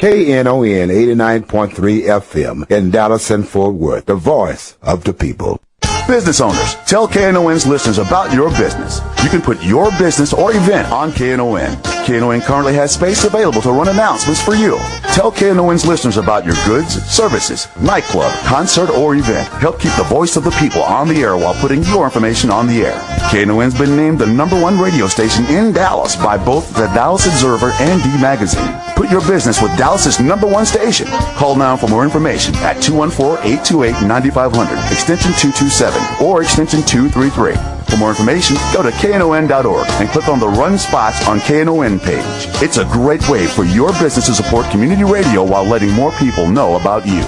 Knon 89.3 FM in Dallas and Fort Worth, the voice of the people. Business owners, tell KNON's listeners about your business. You can put your business or event on KNON. KNON currently has space available to run announcements for you. Tell KNON's listeners about your goods, services, nightclub, concert, or event. Help keep the voice of the people on the air while putting your information on the air. KNON's been named the #1 radio station in Dallas by both the Dallas Observer and D Magazine. Put your business with Dallas's #1 station. Call now for more information at 214-828-9500, extension 227, or extension 233. For more information, go to knon.org and click on the Run Spots on KNON page. It's a great way for your business to support community radio while letting more people know about you.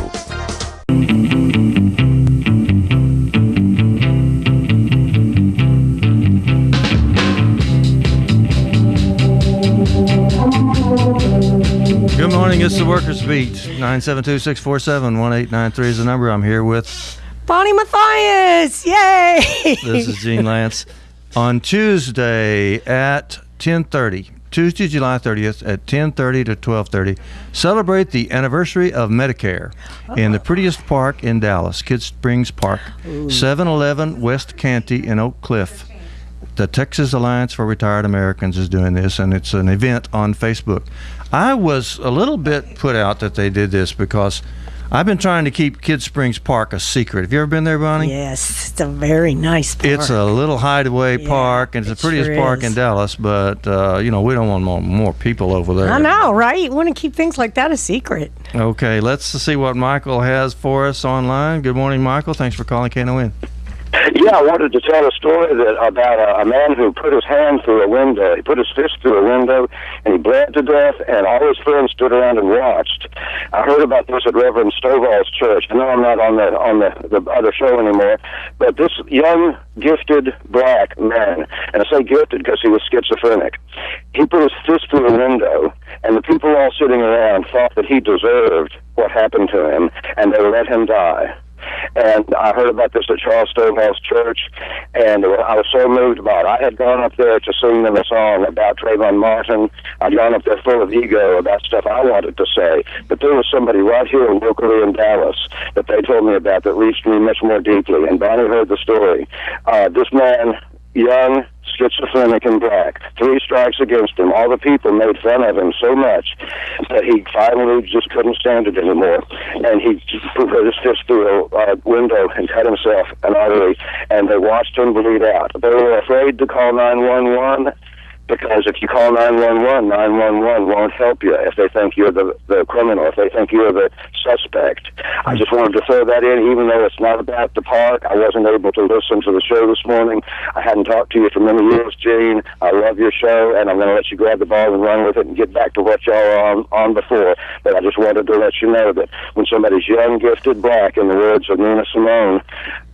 Good morning, it's the Workers Beat. 972-647-1893 is the number. I'm here with Bonnie Mathias. Yay! This is Gene Lantz. On Tuesday at 10:30, Tuesday, July 30th at 10:30 to 12:30, celebrate the anniversary of Medicare in the prettiest park in Dallas, Kid Springs Park, 711 West Canty in Oak Cliff. The Texas Alliance for Retired Americans is doing this, and it's an event on Facebook. I was a little bit put out that they did this because I've been trying to keep Kid Springs Park a secret. Have you ever been there, Bonnie? Yes, it's a very nice park. It's a little hideaway park, and it's the prettiest park in Dallas, but, we don't want more people over there. I know, right? You want to keep things like that a secret. Okay, let's see what Michael has for us online. Good morning, Michael. Thanks for calling KNON. Yeah, I wanted to tell a story about a man who put his hand through a window. He put his fist through a window, and he bled to death, and all his friends stood around and watched. I heard about this at Reverend Stovall's church. I know I'm not on the other show anymore, but this young, gifted black man, and I say gifted because he was schizophrenic, he put his fist through a window, and the people all sitting around thought that he deserved what happened to him, and they let him die. And I heard about this at Charles Stovall's church, and I was so moved by it. I had gone up there to sing them a song about Trayvon Martin. I'd gone up there full of ego about stuff I wanted to say, but there was somebody right here locally in Dallas that they told me about that reached me much more deeply, and Bonnie heard the story. This man, young, schizophrenic, and black, 3 strikes against him. All the people made fun of him so much that he finally just couldn't stand it anymore, and he put his fist through a window and cut himself an artery, and they watched him bleed out. They were afraid to call 911 because if you call 911, 911 won't help you if they think you're the criminal, if they think you're the suspect. I just wanted to throw that in, even though it's not about the park. I wasn't able to listen to the show this morning. I hadn't talked to you for many years, Gene. I love your show, and I'm going to let you grab the ball and run with it and get back to what y'all are on before. But I just wanted to let you know that when somebody's young, gifted, black, in the words of Nina Simone,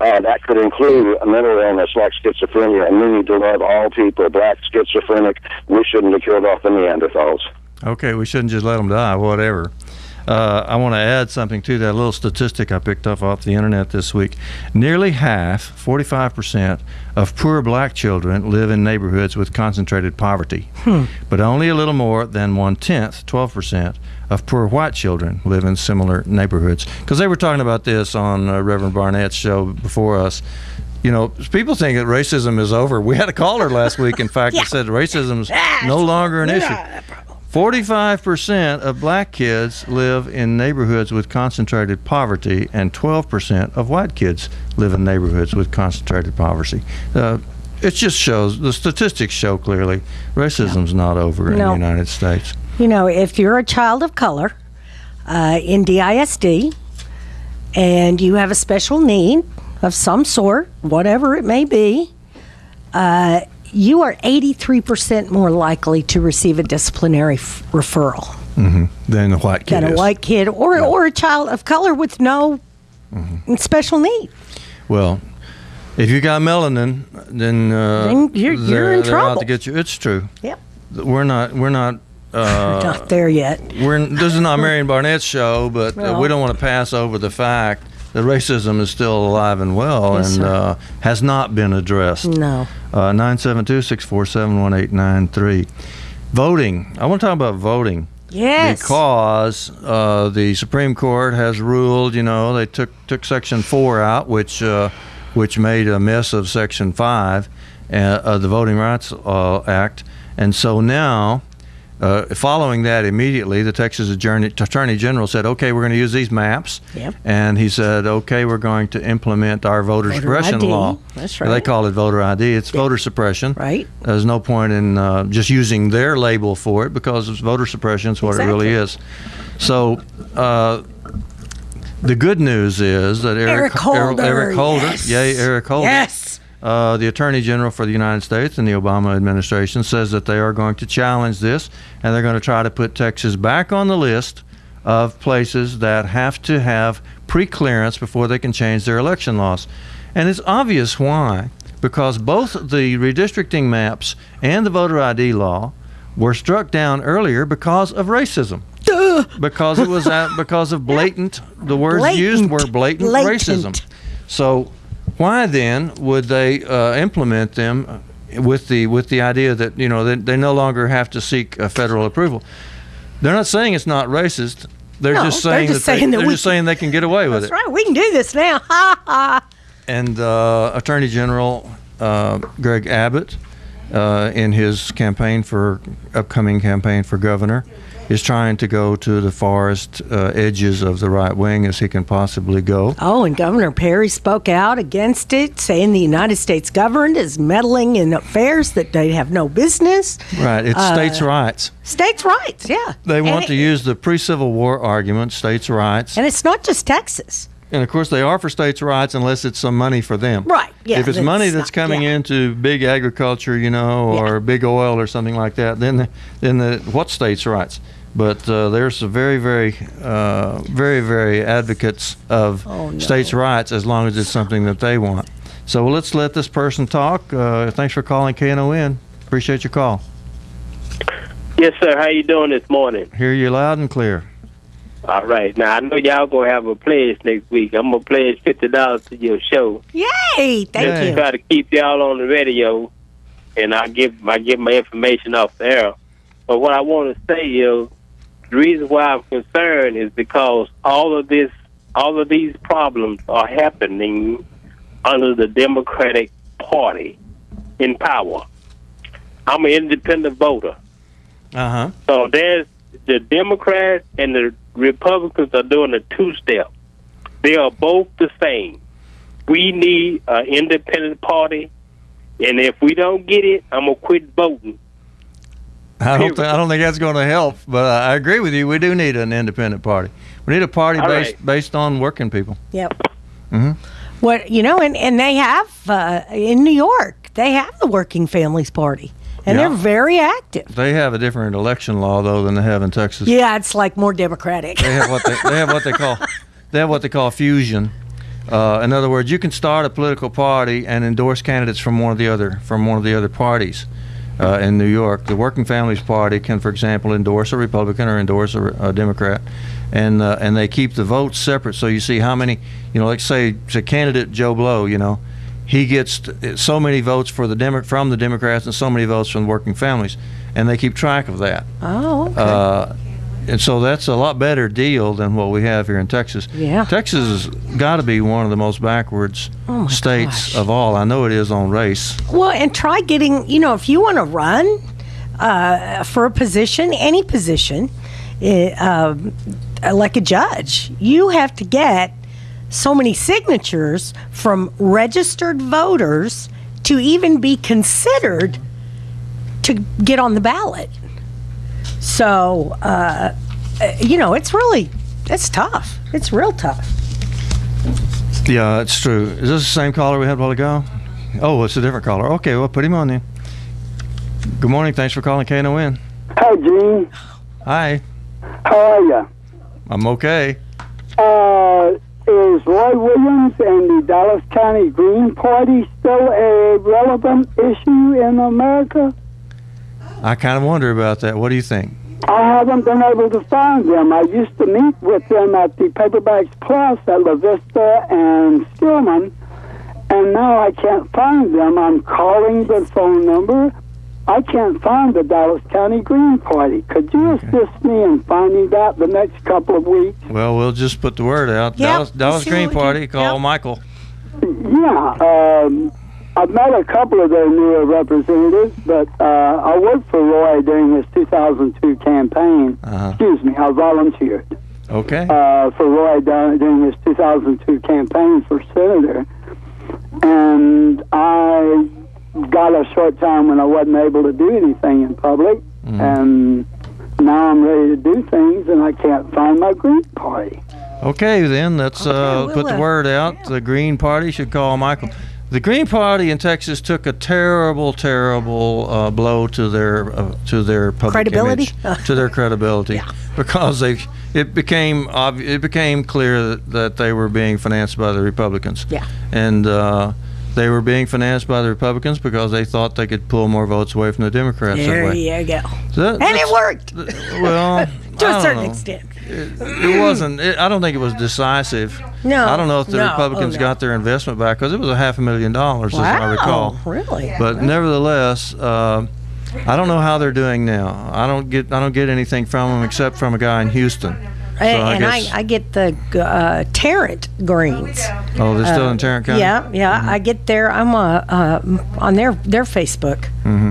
that could include a mental illness like schizophrenia, and we need to love all people, black, schizophrenic. We shouldn't have killed off the Neanderthals. Okay, we shouldn't just let them die, whatever. I want to add something to that little statistic I picked up off the internet this week. Nearly half, 45%, of poor black children live in neighborhoods with concentrated poverty. But only a little more than 1/10, 12%, of poor white children live in similar neighborhoods. Because they were talking about this on Reverend Barnett's show before us. You know, people think that racism is over. We had a caller last week, in fact, that said racism's no longer an issue. 45% of black kids live in neighborhoods with concentrated poverty, and 12% of white kids live in neighborhoods with concentrated poverty. It just shows, the statistics show clearly, racism's not over in the United States. You know, if you're a child of color in DISD and you have a special need of some sort, whatever it may be, you are 83% more likely to receive a disciplinary referral than a white kid. Than a white kid or a child of color with no special need. Well, if you got melanin, then you're in trouble. Out to get you. It's true. Yep. We're not not there yet. This is not Marion Barnett's show, but we don't want to pass over the fact that racism is still alive and well, and has not been addressed. No. 972-647-1893. Voting. I want to talk about voting. Yes. Because the Supreme Court has ruled, they took Section 4 out, which made a mess of Section 5 of the Voting Rights Act. And so now, following that immediately, the Texas Attorney General said, okay, we're going to use these maps. Yep. And he said, okay, we're going to implement our voter suppression ID. law. That's right. They call it voter ID. It's voter suppression. Right. There's no point in just using their label for it, because it's voter suppression is what it really is. So the good news is that Eric Holder, yes. Yay, Eric Holder. Yes. The Attorney General for the United States in the Obama administration says that they are going to challenge this, and they're going to try to put Texas back on the list of places that have to have pre-clearance before they can change their election laws. And it's obvious why, because both the redistricting maps and the voter ID law were struck down earlier because of racism. Duh. Because it was because of blatant, the words used were blatant racism. So why then would they implement them with the idea that they no longer have to seek federal approval? They're not saying it's not racist. They're just saying they can get away with it. That's right. We can do this now. Ha ha. And Attorney General Greg Abbott, in his upcoming campaign for governor, is trying to go to the farthest edges of the right wing as he can possibly go. Oh, and Governor Perry spoke out against it, saying the United States government is meddling in affairs that they have no business. Right, it's states' rights. States' rights, yeah. They want to use the pre-Civil War argument, states' rights. And it's not just Texas. And of course, they are for states' rights unless it's some money for them. Right. Yeah. If it's money that's coming into big agriculture, or big oil or something like that, then what states' rights? But there's a very, very, very, very advocates of states' rights as long as it's something that they want. So let's let this person talk. Thanks for calling KNON. Appreciate your call. Yes, sir. How you doing this morning? Hear you loud and clear. All right. Now, I know y'all going to have a pledge next week. I'm going to pledge $50 to your show. Yay! Thank you. Try to keep y'all on the radio, and I give my information off the air. But what I want to say is, the reason why I'm concerned is because all of these problems are happening under the Democratic Party in power. I'm an independent voter. Uh-huh. So there's the Democrats and the Republicans are doing a two-step. They are both the same. We need an independent party, and if we don't get it, I'm going to quit voting. I don't think that's going to help, but I agree with you. We do need an independent party. We need a party based on working people. Yep. Mm-hmm. What and they have in New York, they have the Working Families Party, and they're very active. They have a different election law though than they have in Texas. Yeah, it's like more democratic. They have what they call fusion. In other words, you can start a political party and endorse candidates from one of the other parties. In New York, the Working Families Party can, for example, endorse a Republican or endorse a Democrat, and they keep the votes separate. So you see how many, like say candidate Joe Blow, he gets so many votes from the Democrats and so many votes from the Working Families, and they keep track of that. Oh, okay. And so that's a lot better deal than what we have here in Texas. Yeah. Texas has got to be one of the most backwards states of all. I know it is on race. Well, and try getting, if you want to run for a position, any position, like a judge, you have to get so many signatures from registered voters to even be considered to get on the ballot. So, it's tough. It's real tough. Yeah, it's true. Is this the same caller we had a while ago? Oh, it's a different caller. Okay, well, put him on then. Good morning. Thanks for calling KNON. Hi, Gene. Hi. How are you? I'm okay. Is Roy Williams and the Dallas County Green Party still a relevant issue in America? I kind of wonder about that. What do you think? I haven't been able to find them. I used to meet with them at the Paperbacks Plus at La Vista and Stillman, and now I can't find them. I'm calling the phone number. I can't find the Dallas County Green Party. Could you assist me in finding that the next couple of weeks? Well, we'll just put the word out. Yep, Dallas see Green what we Party, do. call Yep. Michael. Yeah, I've met a couple of their newer representatives, but I worked for Roy during his 2002 campaign. Excuse me, I volunteered Okay. for Roy during his 2002 campaign for senator. And I got a short time when I wasn't able to do anything in public, and now I'm ready to do things, and I can't find my Green Party. Okay, then let's we'll, put the word out. yeah. The Green Party should call Michael. The Green Party in Texas took a terrible, terrible blow to their public Credibility? image, to their credibility, because it became clear that they were being financed by the Republicans. Yeah. And they were being financed by the Republicans because they thought they could pull more votes away from the Democrats. There that way. you go. So And it worked Well, to I a don't certain know. extent. It wasn't. I don't think it was decisive. No. I don't know if the No. Republicans Oh, no. got their investment back because it was $500,000, as I recall. Really? But nevertheless, I don't know how they're doing now. I don't get anything from them except from a guy in Houston. So I get the Tarrant Greens. Oh, they're still in Tarrant County. Yeah. I get their. I'm on their Facebook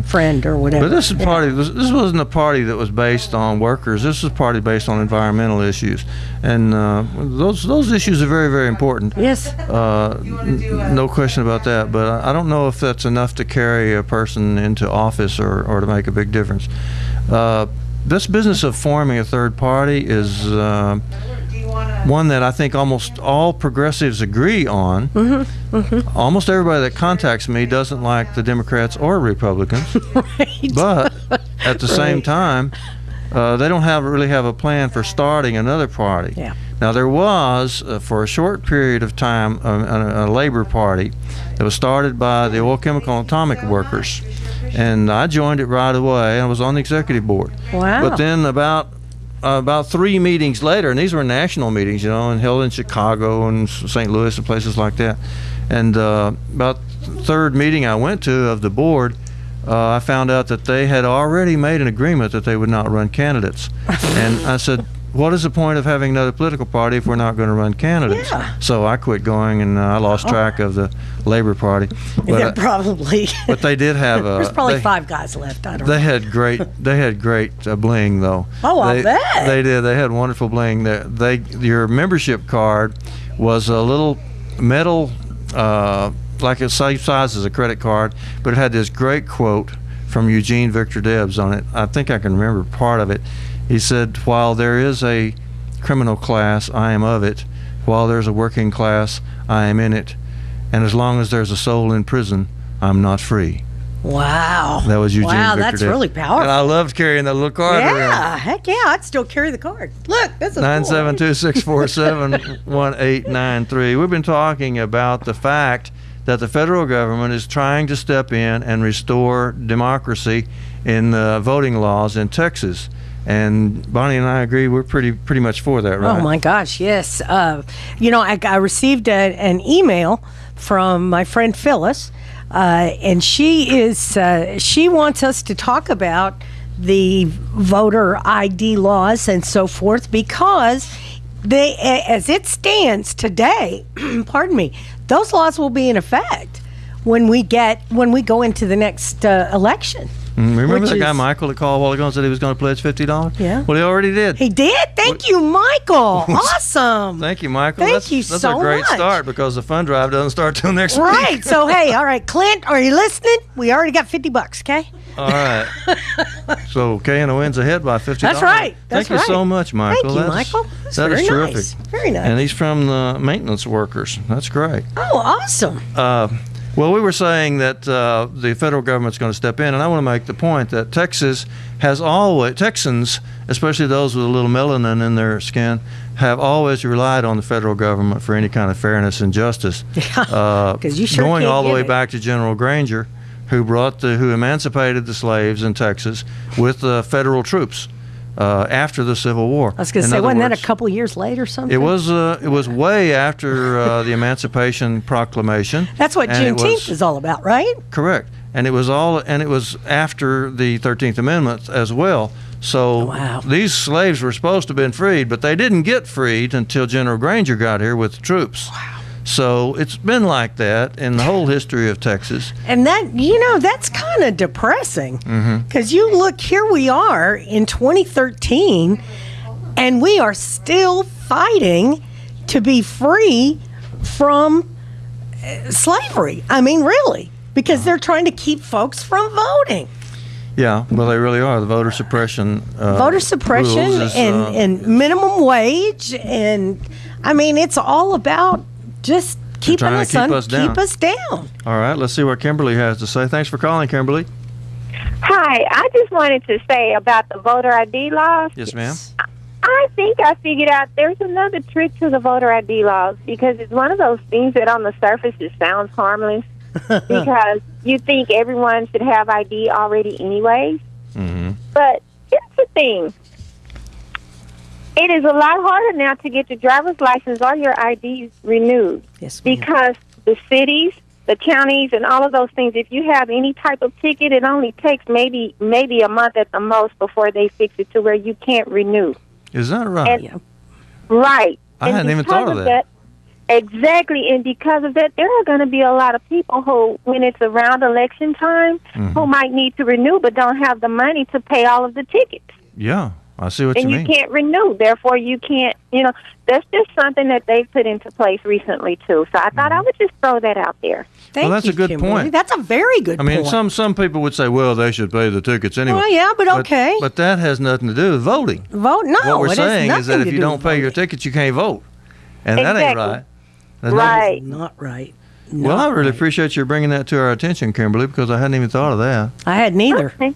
friend or whatever. But this is party. This wasn't a party that was based on workers. This was a party based on environmental issues, and those issues are very, very important. Yes. No question about that. But I don't know if that's enough to carry a person into office or to make a big difference. This business of forming a third party is one that I think almost all progressives agree on. Almost everybody that contacts me doesn't like the Democrats or Republicans. Right. But at the same time, they don't really have a plan for starting another party. Yeah. Now, there was, for a short period of time, a labor party that was started by the oil, chemical, and atomic workers. And I joined it right away. I was on the executive board. Wow. But then about 3 meetings later, and these were national meetings, and held in Chicago and St. Louis and places like that. And about the third meeting I went to of the board, I found out that they had already made an agreement that they would not run candidates. And I said, what is the point of having another political party if we're not going to run candidates? Yeah. So I quit going, and I lost track of the Labor Party. But, Yeah, probably. but they did have a. There's probably they, 5 guys left. I don't They know. had great. They had great bling though. Oh, I they, bet. They did. They had wonderful bling. Your membership card was a little metal, like the same size as a credit card, but it had this great quote from Eugene Victor Debs on it. I think I can remember part of it. He said, "While there is a criminal class, I am of it. While there's a working class, I am in it. And as long as there's a soul in prison, I'm not free." Wow. That was Eugene Wow, Victor that's Debs. really powerful. And I loved carrying that little card around. Yeah, heck yeah, I'd still carry the card. Look, this is 972-647-1893. We've been talking about the fact that the federal government is trying to step in and restore democracy in the voting laws in Texas. And Bonnie and I agree we're pretty much for that, right? Oh my gosh, yes. I received an email from my friend Phyllis, and she wants us to talk about the voter ID laws and so forth because they, as it stands today, pardon me, those laws will be in effect when we go into the next election. Remember Which that guy is- Michael that called a while ago and said he was going to pledge $50? Yeah. Well, he already did. He did? Thank you, Michael. Awesome. Thank you, Michael. Thank you that's so a great much. start because the fund drive doesn't start till next week. Right. So, hey, all right, Clint, are you listening? We already got $50, okay? All right. So KNON's ahead by $50. That's right. That's Thank you so right. much, Michael. Thank you, Michael. That's That is very terrific. nice. Very nice. And he's from the maintenance workers. That's great. Oh, awesome. Well, we were saying that the federal government's going to step in, and I want to make the point that Texans, especially those with a little melanin in their skin, have always relied on the federal government for any kind of fairness and justice. Yeah, 'cause you sure going can't all the get way it. back to General Granger, who emancipated the slaves in Texas with the federal troops after the Civil War. I was going to In say, other wasn't that words, a couple years late or something? It was way after the Emancipation Proclamation. That's what and it Juneteenth was- is all about, right? Correct. and it was after the 13th Amendment as well. So these slaves were supposed to have been freed, but they didn't get freed until General Granger got here with the troops. Wow. So it's been like that in the whole history of Texas. And that, that's kind of depressing. Because you look, here we are in 2013, and we are still fighting to be free from slavery. I mean, really, because they're trying to keep folks from voting. Yeah, well, they really are. The voter suppression rules is, and minimum wage. And, I mean, it's all about just keep us down. All right, let's see what Kimberly has to say. Thanks for calling, Kimberly. Hi, I just wanted to say about the voter ID laws. Yes, ma'am. I think I figured out there's another trick to the voter ID laws, because it's one of those things that on the surface it sounds harmless because you think everyone should have ID already anyways. But here's the thing. It is a lot harder now to get your driver's license or your IDs renewed. Yes, ma'am. Because the cities, the counties, and all of those things, if you have any type of ticket, it only takes maybe a month at the most before they fix it to where you can't renew. Is that right? Right. I hadn't even thought of that. Exactly, and because of that, there are going to be a lot of people who, when it's around election time, who might need to renew but don't have the money to pay all of the tickets. Yeah, I see what you mean. And you can't renew, therefore you can't, that's just something that they've put into place recently, too. So I thought I would just throw that out there. Thank that's you, a good Kimberly. point. That's a very good point. I mean, some people would say, well, they should pay the tickets anyway. Well, yeah, but okay. But that has nothing to do with voting. No, what we're saying is that if you don't pay your tickets, you can't vote. And that ain't right. That's not right. Well, I really appreciate you bringing that to our attention, Kimberly, because I hadn't even thought of that. I hadn't either. Okay.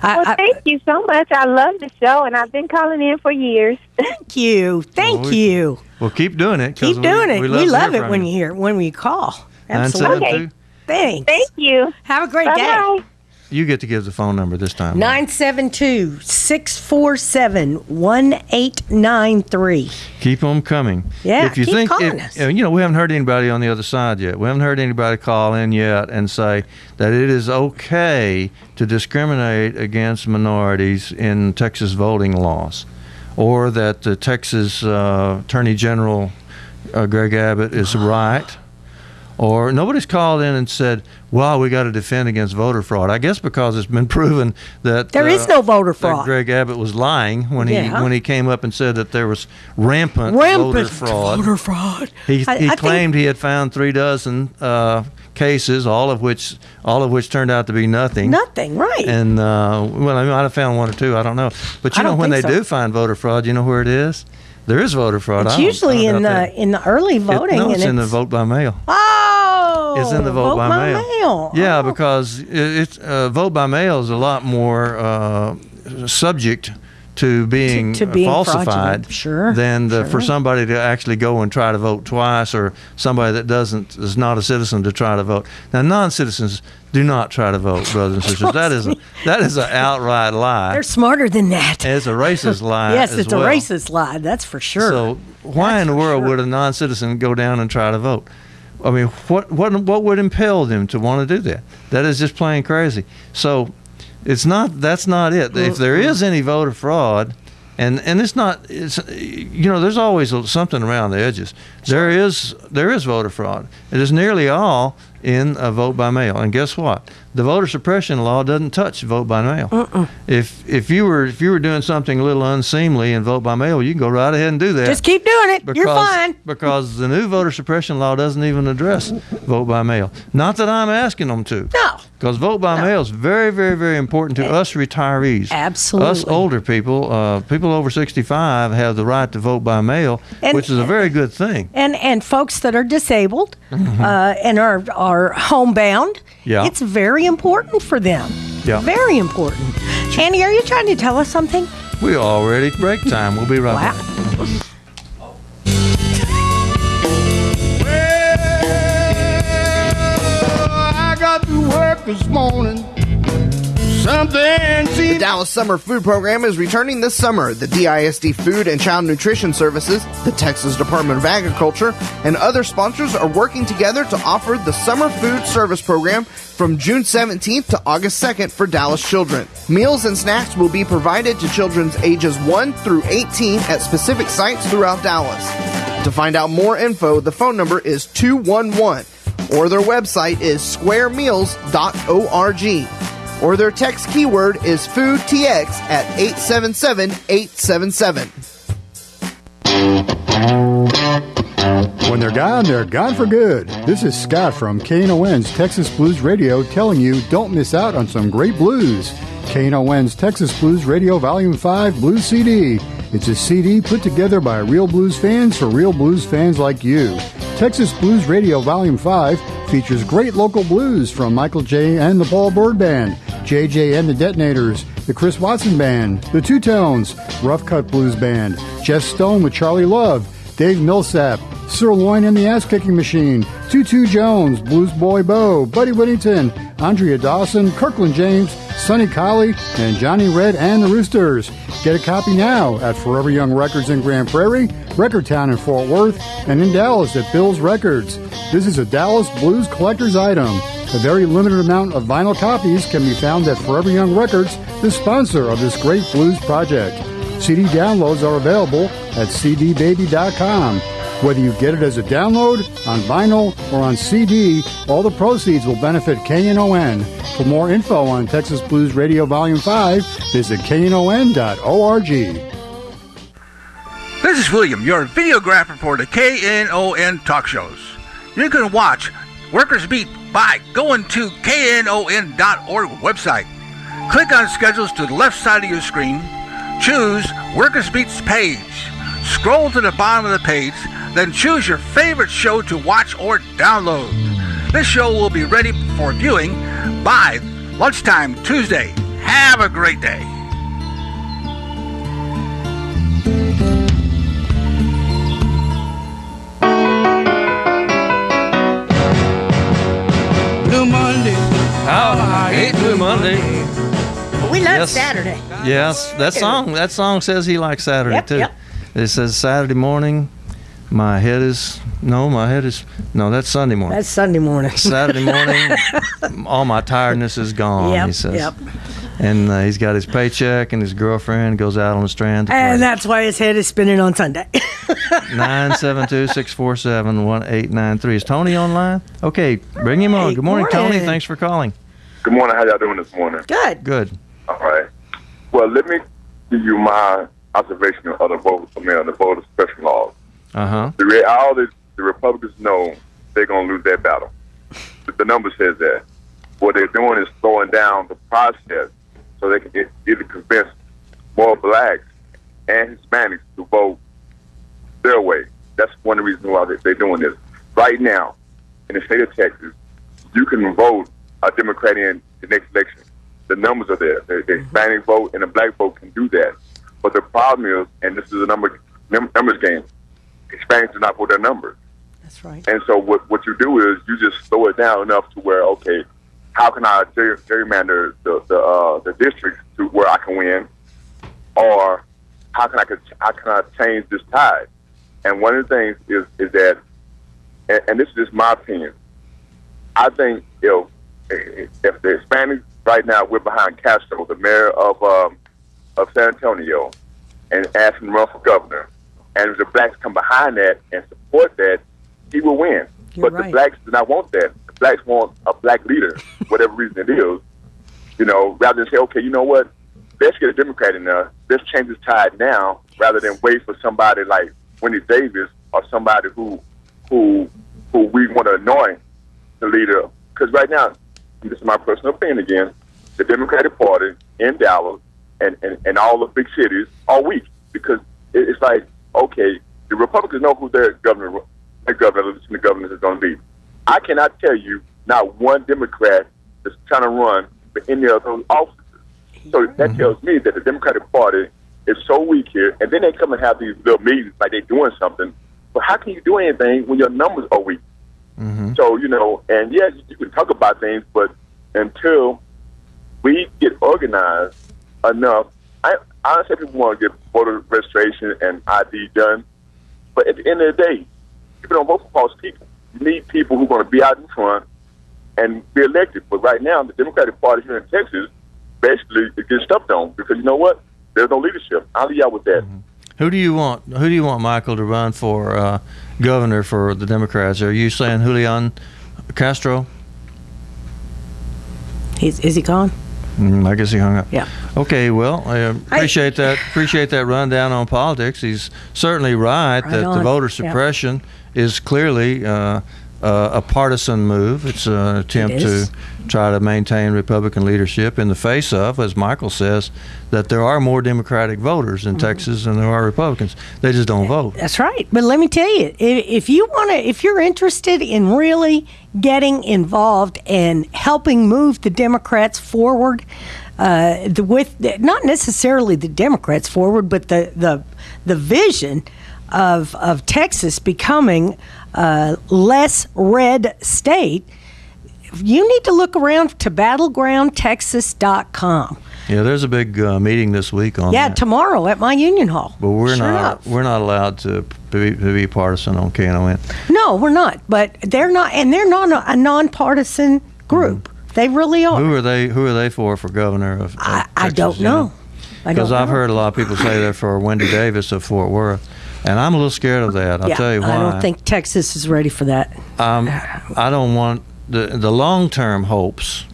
Thank you so much. I love the show, and I've been calling in for years. Thank you. Thank you. Well, keep doing it. Keep doing it. We love it when we call. Absolutely. Okay. Thanks. Thank you. Have a great Bye-bye. day. You get to give the phone number this time. 972-647-1893. Keep them coming. Yeah, if you keep calling us. We haven't heard anybody on the other side yet. We haven't heard anybody call in yet and say that it is okay to discriminate against minorities in Texas voting laws, or that the Texas Attorney General, Greg Abbott, is right. Or nobody's called in and said, well, we got to defend against voter fraud. I guess because it's been proven that there is no voter fraud. That Greg Abbott was lying when he came up and said that there was rampant voter fraud. He claimed he had found 36 cases, all of which turned out to be nothing. Nothing, right? And I might have found one or two. I don't know. But when they do find voter fraud, you know where it is? There is voter fraud. It's usually in the early voting. It's in the vote by mail. Oh, it's in the vote by mail. Yeah, because it's vote by mail is a lot more subject to being falsified than for somebody to actually go and try to vote twice, or somebody that is not a citizen to try to vote. Now, non-citizens do not try to vote, brothers and sisters. That is an outright lie. They're smarter than that. And it's a racist lie. Yes, it's a racist lie. That's for sure. So why in the world would a non-citizen go down and try to vote? I mean, what would impel them to want to do that? That is just plain crazy. So that's not it. If there is any voter fraud, and there's always something around the edges. There is voter fraud. It is nearly all in a vote by mail. And guess what? The voter suppression law doesn't touch vote by mail. If you were doing something a little unseemly in vote by mail, you can go right ahead and do that. Just keep doing it. You're fine. Because the new voter suppression law doesn't even address vote by mail. Not that I'm asking them to. No. Because vote by mail is very, very, very important to us retirees. Absolutely. Us older people, people over 65, have the right to vote by mail, which is a very good thing. And folks that are disabled and are homebound, it's very important for them. Yeah. Very important. Andy, are you trying to tell us something? We're already at break time. We'll be right back. I got to work this morning. The Dallas Summer Food Program is returning this summer. The DISD Food and Child Nutrition Services, the Texas Department of Agriculture, and other sponsors are working together to offer the Summer Food Service Program from June 17th to August 2nd for Dallas children. Meals and snacks will be provided to children's ages 1 through 18 at specific sites throughout Dallas. To find out more info, the phone number is 211, or their website is squaremeals.org, or their text keyword is FoodTX at 877-877. When they're gone for good. This is Scott from KNON's Texas Blues Radio telling you don't miss out on some great blues. KNON's Texas Blues Radio Volume 5 Blues CD. It's a CD put together by real blues fans for real blues fans like you. Texas Blues Radio Volume 5 features great local blues from Michael J. and the Paul Bird Band, JJ and the Detonators, the Chris Watson Band, the Two Tones, Rough Cut Blues Band, Jeff Stone with Charlie Love, Dave Millsap, Sirloin and the Ass-Kicking Machine, Tutu Jones, Blues Boy Bo, Buddy Whittington, Andrea Dawson, Kirkland James, Sonny Colley, and Johnny Red and the Roosters. Get a copy now at Forever Young Records in Grand Prairie, Recordtown in Fort Worth, and in Dallas at Bill's Records. This is a Dallas Blues collector's item. A very limited amount of vinyl copies can be found at Forever Young Records, the sponsor of this great blues project. CD downloads are available at cdbaby.com. Whether you get it as a download, on vinyl, or on CD, all the proceeds will benefit KNON. For more info on Texas Blues Radio Volume 5, visit knon.org. This is William, your videographer for the KNON talk shows. You can watch Workers Beat by going to knon.org website. Click on schedules to the left side of your screen. Choose Workers Beat's page. Scroll to the bottom of the page, then choose your favorite show to watch or download. This show will be ready for viewing by lunchtime Tuesday. Have a great day. Blue Monday. Oh, I hate Blue Monday. We love Saturday. Yes, that song says he likes Saturday too. Yep. It says Saturday morning. That's Sunday morning. That's Sunday morning. Saturday morning, all my tiredness is gone, he says. Yep. And he's got his paycheck and his girlfriend goes out on the strand to play. And that's why his head is spinning on Sunday. 972-647-1893. Is Tony online? Okay, bring him on. Good morning, Tony. Thanks for calling. Good morning. How y'all doing this morning? Good. All right. Well, let me give you my observation of the voter suppression laws. The Republicans know they're going to lose that battle. The number says that. What they're doing is slowing down the process so they can either convince more blacks and Hispanics to vote their way. That's one of the reasons why they're doing this. Right now, in the state of Texas, you can vote a Democrat in the next election. The numbers are there. The Hispanic vote and the black vote can do that. But the problem is, and this is a numbers game, Hispanics do not vote their numbers. That's right. And so what you do is you just slow it down enough to where, okay, how can I gerrymander the districts to where I can win, or how can I change this tide? And one of the things is that, and this is just my opinion, I think if the Hispanics right now, we're behind Castro, the mayor of San Antonio, and ask him to run for governor. And if the blacks come behind that and support that, he will win. You're but right. The blacks do not want that. The blacks want a black leader, whatever reason it is. Rather than say, okay, you know what? Let's get a Democrat in there. Let's change this tide now, rather than wait for somebody like Wendy Davis or somebody who we want to anoint the leader. Because right now, this is my personal opinion again, the Democratic Party in Dallas and all the big cities are weak because it's like, okay, the Republicans know who their governor is going to be. I cannot tell you not one Democrat is trying to run for any of those offices. So that tells me that the Democratic Party is so weak here, and then they come and have these little meetings like they're doing something. But how can you do anything when your numbers are weak? So, and yes, you can talk about things, but until we get organized enough, I honestly people want to get voter registration and ID done, but at the end of the day, people don't vote for false people. You need people who are going to be out in front and be elected. But right now, the Democratic Party here in Texas basically it gets stumped on because you know what? There's no leadership. I'll leave y'all with that. Mm-hmm. Who do you want, Michael, to run for governor for the Democrats? Are you saying Julian Castro? Is he gone? I guess he hung up. Yeah. Okay. Well, I appreciate that. Appreciate that rundown on politics. He's certainly right that the voter suppression is clearly a partisan move. It's an attempt to try to maintain Republican leadership in the face of, as Michael says, that there are more Democratic voters in Texas than there are Republicans. They just don't vote. That's right. But let me tell you, if you're interested in really getting involved and helping move the Democrats forward, with not necessarily the Democrats forward, but the vision of Texas becoming less red state, you need to look around to battlegroundtexas.com. Yeah, there's a big meeting this week on that. Tomorrow at my Union Hall. But we're not allowed to be partisan on KNON. No, we're not. But they're not, and they're not a nonpartisan group. They really are. Who are they for governor of Texas? I don't know. Because I've heard a lot of people say they're for Wendy Davis of Fort Worth. And I'm a little scared of that. I'll tell you why. I don't think Texas is ready for that. I don't want the long-term hopes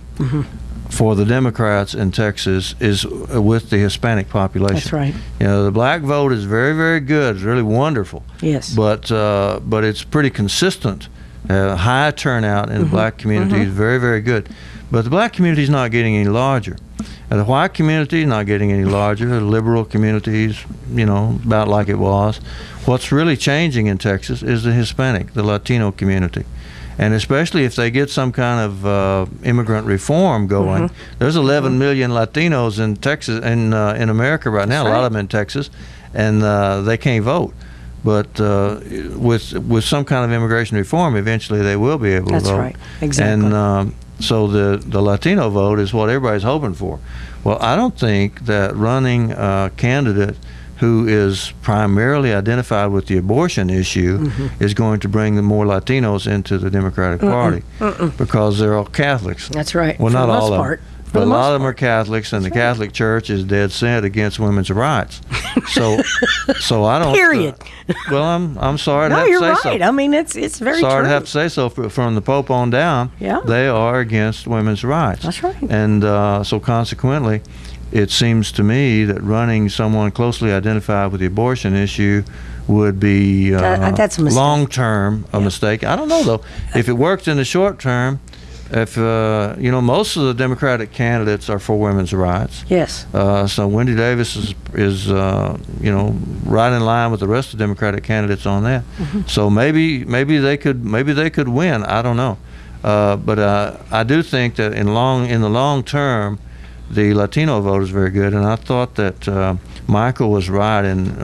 for the Democrats in Texas is with the Hispanic population. That's right. You know, the black vote is very, very good. It's really wonderful. Yes. But it's pretty consistent. High turnout in the black community is very, very good. But the black community is not getting any larger. And the white community is not getting any larger. The liberal communities, about like it was. What's really changing in Texas is the Hispanic, the Latino community. And especially if they get some kind of immigrant reform going, there's 11 million Latinos in Texas, in America right now. That's right. A lot of them in Texas, and they can't vote. But with some kind of immigration reform, eventually they will be able to vote. That's right, exactly. And so the Latino vote is what everybody's hoping for. Well, I don't think that running a candidate who is primarily identified with the abortion issue is going to bring more Latinos into the Democratic Party because they're all Catholics. That's right. Well, not all of them. But a lot of them part. are Catholics, and the Catholic Church is dead set against women's rights. So I don't. Period. Well, I'm sorry to have to say right. so. I mean, it's very sorry true. to have to say so. From the Pope on down, they are against women's rights. That's right. And so consequently, it seems to me that running someone closely identified with the abortion issue would be that's a mistake. Long-term a mistake. I don't know though. If it worked in the short term. If most of the Democratic candidates are for women's rights. Yes. So Wendy Davis is right in line with the rest of the Democratic candidates on that. So maybe they could win. I don't know. But I do think that in the long term, the Latino vote is very good. And I thought that Michael was right in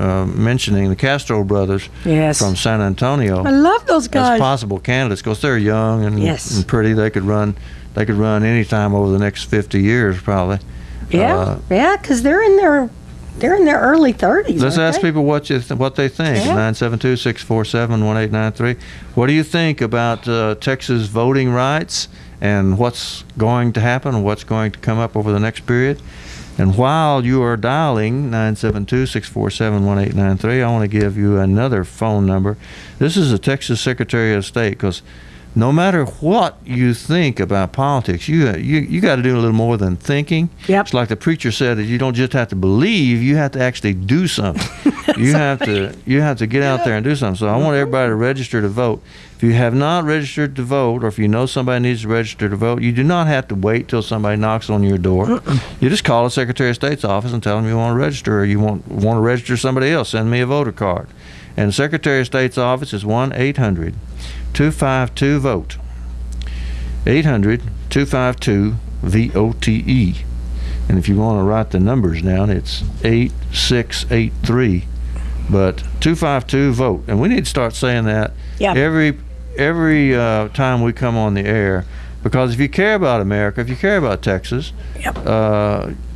mentioning the Castro brothers from San Antonio. I love those guys as possible candidates because they're young and pretty. They could run any time over the next 50 years probably. Yeah, because they're in their early 30s. Let's ask people what they think. 972-647-1893. What do you think about Texas voting rights and what's going to happen, what's going to come up over the next period? And while you are dialing 972-647-1893, I want to give you another phone number. This is the Texas Secretary of State, because no matter what you think about politics, you got to do a little more than thinking. Yep. It's like the preacher said, that you don't just have to believe, you have to actually do something. you have to get out there and do something. So I want everybody to register to vote. If you have not registered to vote, or if you know somebody needs to register to vote, you do not have to wait till somebody knocks on your door. You just call the Secretary of State's office and tell them you want to register, or you want to register somebody else. Send me a voter card. And the Secretary of State's office is 1-800-252-VOTE. 800-252-VOTE. And if you want to write the numbers down, it's 8683. But 252-VOTE. And we need to start saying that every time we come on the air, because if you care about America, if you care about Texas,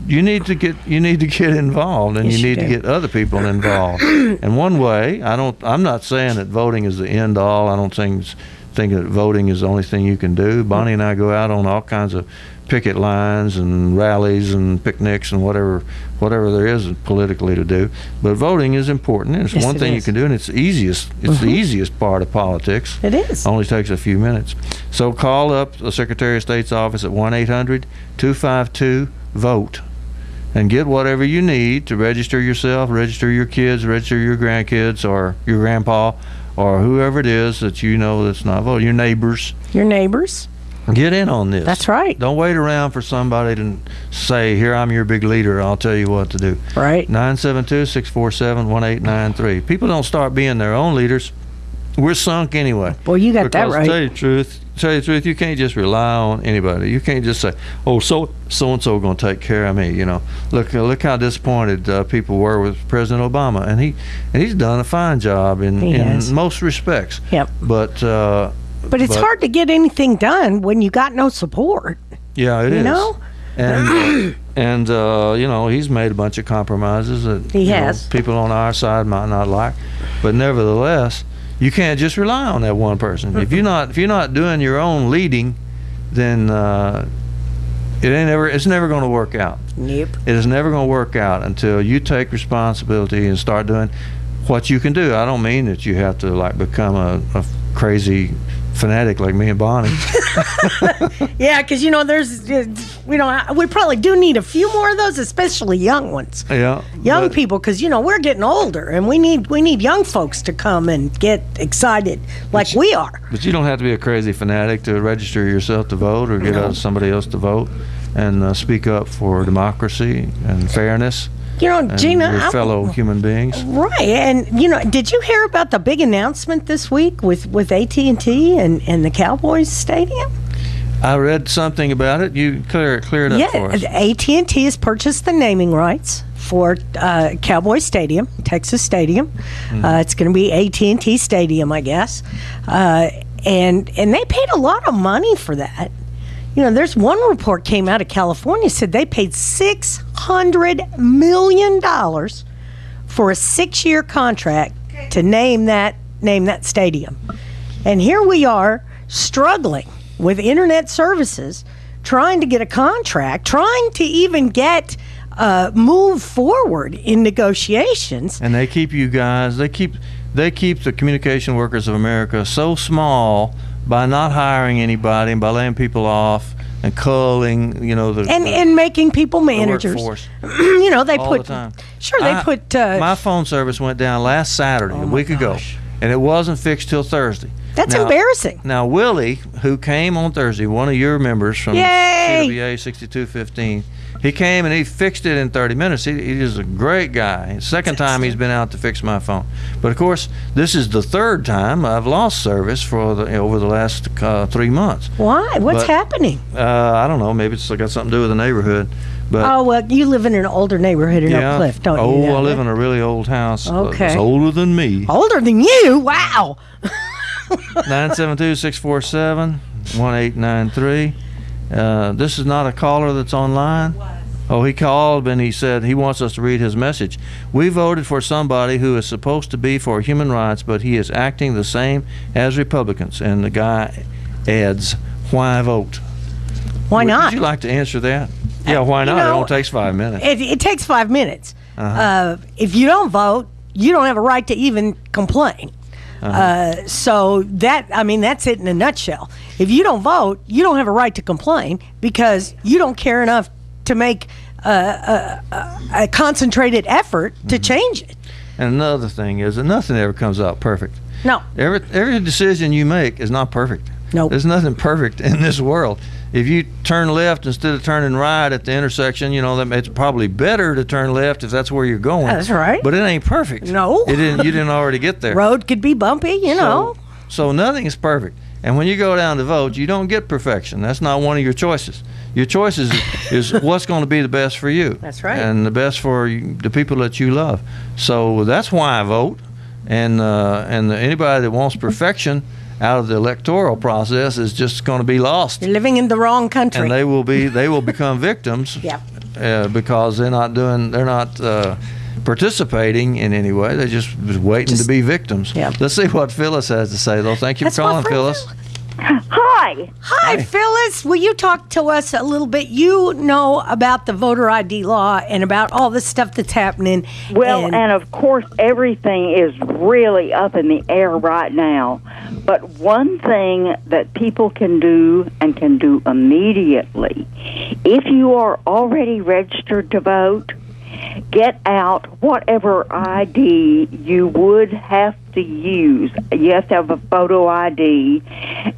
you need to get involved, and you need to get other people involved. And one way, I'm not saying that voting is the end all. I don't think think that voting is the only thing you can do. Bonnie and I go out on all kinds of picket lines and rallies and picnics and whatever there is politically to do. But voting is important. It's one thing you can do, and it's easiest. It's the easiest part of politics. It is. Only takes a few minutes. So call up the Secretary of State's office at 1-800-252-VOTE and get whatever you need to register yourself, register your kids, register your grandkids, or your grandpa, or whoever it is that you know that's not voting. Your neighbors. Get in on this. That's right. Don't wait around for somebody to say, here, I'm your big leader, I'll tell you what to do. Right. 972-647-1893. People don't start being their own leaders. We're sunk anyway. Boy, you got that right. Tell you the truth, you can't just rely on anybody. You can't just say, oh, so-and-so going to take care of me, Look how disappointed people were with President Obama. And he's done a fine job in most respects. Yep. But it's hard to get anything done when you got no support. Yeah, it is. You know? And he's made a bunch of compromises that he has. People on our side might not like. But nevertheless, you can't just rely on that one person. If you're not doing your own leading, then it's never going to work out. Nope. It is never going to work out until you take responsibility and start doing what you can do. I don't mean that you have to become a crazy fanatic like me and Bonnie. Yeah, because we probably do need a few more of those, especially young ones. Yeah, young people, because we're getting older, and we need young folks to come and get excited like we are. But you don't have to be a crazy fanatic to register yourself to vote or get somebody else to vote and speak up for democracy and fairness. Gina, your fellow human beings. Right. And, did you hear about the big announcement this week with AT&T and the Cowboys Stadium? I read something about it. You clear it up for us. AT&T has purchased the naming rights for Cowboys Stadium, Texas Stadium. It's going to be AT&T Stadium, I guess. And they paid a lot of money for that. There's one report came out of California said they paid $600 million for a 6-year contract to name that stadium. And here we are struggling with internet services, trying to get a contract, trying to even get move forward in negotiations. And they keep you guys, they keep the communication workers of America so small by not hiring anybody and by laying people off and culling, and making people managers. They all put the time. They put. My phone service went down last Saturday, a week ago, and it wasn't fixed till Thursday. That's embarrassing. Now Willie, who came on Thursday, one of your members from CWA 6215, he came and he fixed it in 30 minutes. He is a great guy. Second time he's been out to fix my phone. But of course, this is the third time I've lost service over the last 3 months. Why? What's happening? I don't know. Maybe it's got something to do with the neighborhood. But you live in an older neighborhood in Oak Cliff, don't you? Oh, I live in a really old house. Okay. It's older than me. Older than you? Wow. 972-647-1893. This is not a caller that's online. Oh, he called and he said he wants us to read his message. We voted for somebody who is supposed to be for human rights, but he is acting the same as Republicans. And the guy adds, why vote? Why not? Would you like to answer that? Yeah, why not? It only takes 5 minutes. It takes 5 minutes. If you don't vote, you don't have a right to even complain. So that's it in a nutshell. If you don't vote, you don't have a right to complain because you don't care enough to make a concentrated effort to change it. And another thing is that nothing ever comes out perfect. No. Every decision you make is not perfect. No. There's nothing perfect in this world. If you turn left instead of turning right at the intersection, it's probably better to turn left if that's where you're going. That's right. But it ain't perfect. No. You didn't already get there. Road could be bumpy, So nothing is perfect. And when you go down to vote, you don't get perfection. That's not one of your choices. Your choice is what's going to be the best for you. That's right. And the best for the people that you love. So that's why I vote. And anybody that wants perfection out of the electoral process is just going to be lost. You're living in the wrong country. And they will become victims. Yeah. Because they're not participating in any way. They're just waiting to be victims. Yeah. Let's see what Phyllis has to say, though. Thank you for calling, Phyllis. Hi. Hi, Phyllis. Will you talk to us a little bit? You know about the voter ID law and about all the stuff that's happening. Well, and of course, everything is really up in the air right now. But one thing that people can do and can do immediately, if you are already registered to vote, get out whatever ID you would have to use. You have to have a photo ID,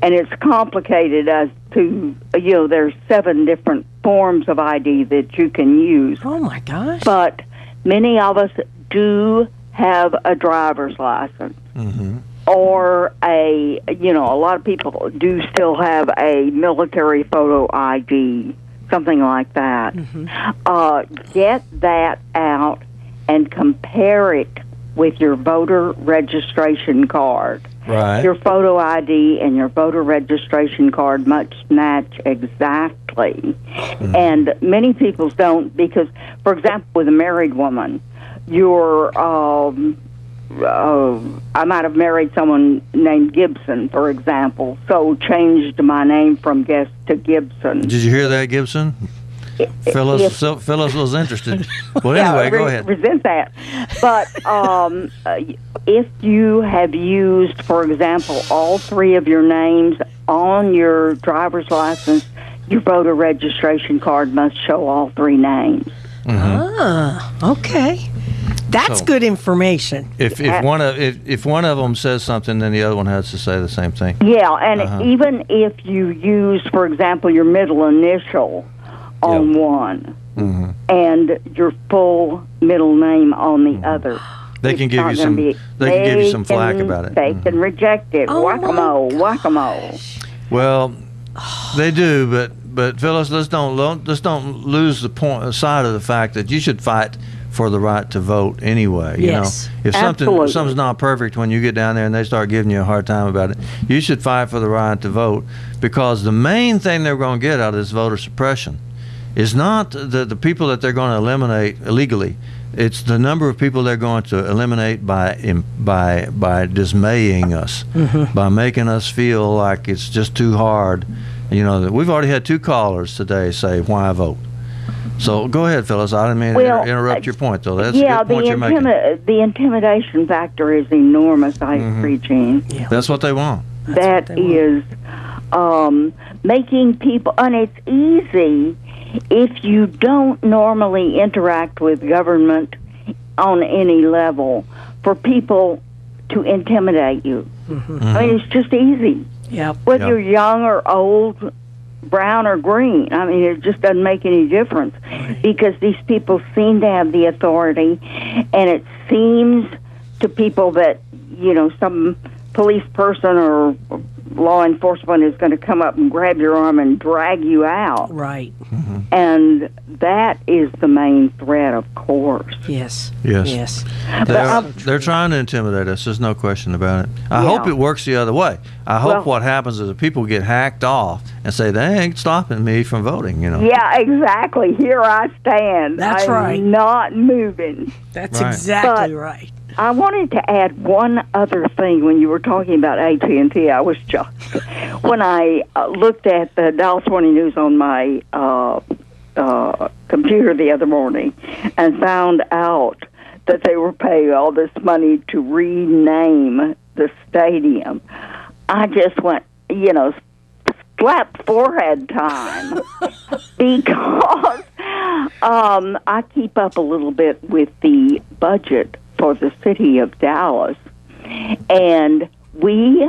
and it's complicated as to, there's 7 different forms of ID that you can use. Oh, my gosh. But many of us do have a driver's license. Mm-hmm. Or a lot of people do still have a military photo ID, something like that. Mm-hmm. Get that out and compare it with your voter registration card. Right. Your photo ID and your voter registration card must match exactly. Mm-hmm. And many people don't because, for example, with a married woman, I might have married someone named Gibson, for example, so changed my name from Guest to Gibson. Did you hear that, Gibson? Phyllis was interested. Well, anyway, go ahead. Resent that. But if you have used, for example, all 3 of your names on your driver's license, your voter registration card must show all 3 names. Mm-hmm. Ah, okay. That's good information. If one of them says something, then the other one has to say the same thing. Yeah, and even if you use, for example, your middle initial on one mm-hmm. and your full middle name on the other, they can give you some. They can give you some flack about it. They can reject it. Whack-a-mole. Well, they do, but Phyllis, let's don't lose the side of the fact that you should fight for the right to vote anyway. Yes, if something's not perfect when you get down there and they start giving you a hard time about it, you should fight for the right to vote, because the main thing they're going to get out of this voter suppression is not the people that they're going to eliminate illegally. It's the number of people they're going to eliminate by dismaying us, mm-hmm. by making us feel like it's just too hard. We've already had 2 callers today say, "Why vote?" So go ahead, Phyllis. I didn't mean to interrupt your point, though. That's a good point you're making. The intimidation factor is enormous, I agree, Gene. Yeah. That's what they want. That is making people, and it's easy if you don't normally interact with government on any level for people to intimidate you. Mm-hmm. I mean, it's just easy. Yep. Whether you're young or old, brown or green. I mean, it just doesn't make any difference because these people seem to have the authority, and it seems to people that, some police person or law enforcement is going to come up and grab your arm and drag you out. Right. Mm-hmm. And that is the main threat, of course. Yes. They're trying to intimidate us. There's no question about it. I hope it works the other way. I hope what happens is that people get hacked off and say, they ain't stopping me from voting, Yeah, exactly. Here I stand. That's right. I'm not moving. That's exactly right. I wanted to add one other thing when you were talking about AT&T. I was just, when I looked at the Dallas Morning News on my computer the other morning and found out that they were paying all this money to rename the stadium, I just went, slap forehead time because I keep up a little bit with the budget for the city of Dallas, and we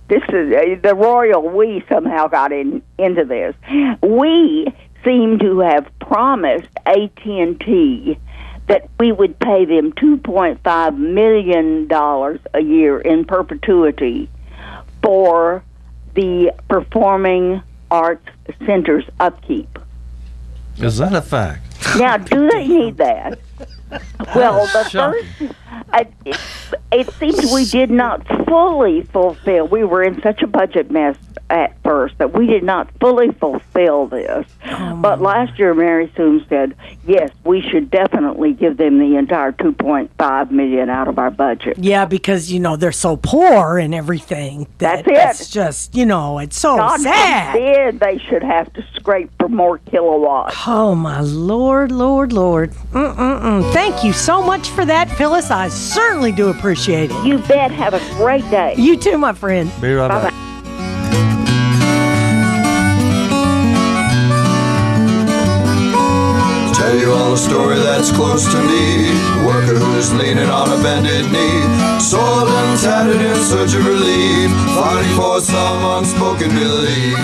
this is the royal we somehow got into this. We seem to have promised AT&T that we would pay them $2.5 million a year in perpetuity for the Performing Arts Center's upkeep. Is that a fact? Now, do they need that? Well, the first, it seems we did not fully fulfill. We were in such a budget mess at first that we did not fully fulfill this. But last year, Mary Soon said, yes, we should definitely give them the entire $2.5 million out of our budget. Yeah, because, they're so poor and everything. That's it. It's just, it's so God sad. forbid they should have to scrape for more kilowatts. Oh, my Lord, Lord, Lord. Thank you so much for that, Phyllis. I certainly do appreciate it. You bet. Have a great day. You too, my friend. Be right back. Tell you all a story that's close to me. A worker who's leaning on a bended knee, soiled and tattered in search of relief, fighting for some unspoken belief.